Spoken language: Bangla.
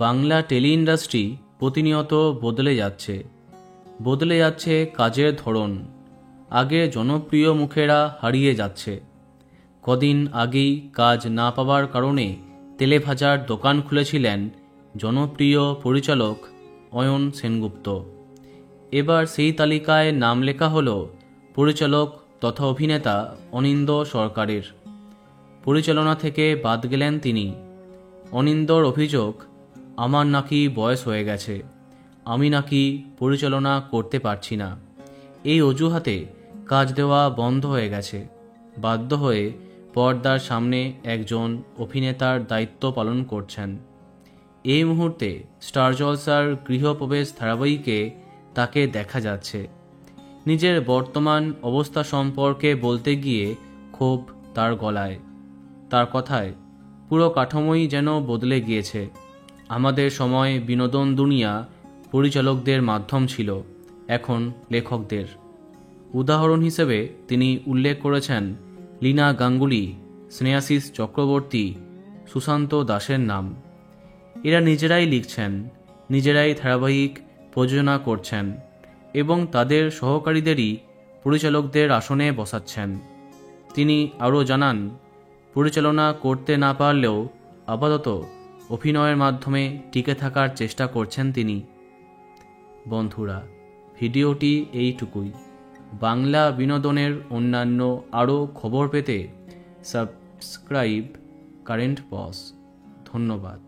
বাংলা টেলি ইন্ডাস্ট্রি প্রতিনিয়ত বদলে যাচ্ছে কাজের ধরন। আগে জনপ্রিয় মুখেরা হারিয়ে যাচ্ছে। কদিন আগেই কাজ না পাওয়ার কারণে তেলে ভাজার দোকান খুলেছিলেন জনপ্রিয় পরিচালক অয়ন সেনগুপ্ত। এবার সেই তালিকায় নাম লেখা হলো পরিচালক তথা অভিনেতা অনিন্দ সরকারের। পরিচালনা থেকে বাদ গেলেন তিনি। অনিন্দর অভিযোগ, আমার নাকি বয়স হয়ে গেছে, আমি নাকি পরিচালনা করতে পারছি না। এই অজুহাতে কাজ দেওয়া বন্ধ হয়ে গেছে। বাধ্য হয়ে পর্দার সামনে একজন অভিনেতার দায়িত্ব পালন করছেন। এই মুহূর্তে স্টার জলসার গৃহপ্রবেশ ধারাবাহিকে তাকে দেখা যাচ্ছে। নিজের বর্তমান অবস্থা সম্পর্কে বলতে গিয়ে ক্ষোভ তার গলায়। তার কথায়, পুরো কাঠামোই যেন বদলে গিয়েছে। আমাদের সময় বিনোদন দুনিয়া পরিচালকদের মাধ্যম ছিল, এখন লেখকদের। উদাহরণ হিসেবে তিনি উল্লেখ করেছেন লীনা গাঙ্গুলি, স্নেহাশিস চক্রবর্তী, সুশান্ত দাসের নাম। এরা নিজেরাই লিখছেন, নিজেরাই ধারাবাহিক প্রযোজনা করছেন এবং তাদের সহকারীদেরই পরিচালকদের আসনে বসাচ্ছেন। তিনি আরও জানান, পরিচালনা করতে না পারলেও আপাতত অভিনয়ের মাধ্যমে টিকে থাকার চেষ্টা করছেন তিনি। বন্ধুরা, ভিডিওটি এইটুকুই। বাংলা বিনোদনের অন্যান্য আরও খবর পেতে সাবস্ক্রাইব কারেন্ট পজ। ধন্যবাদ।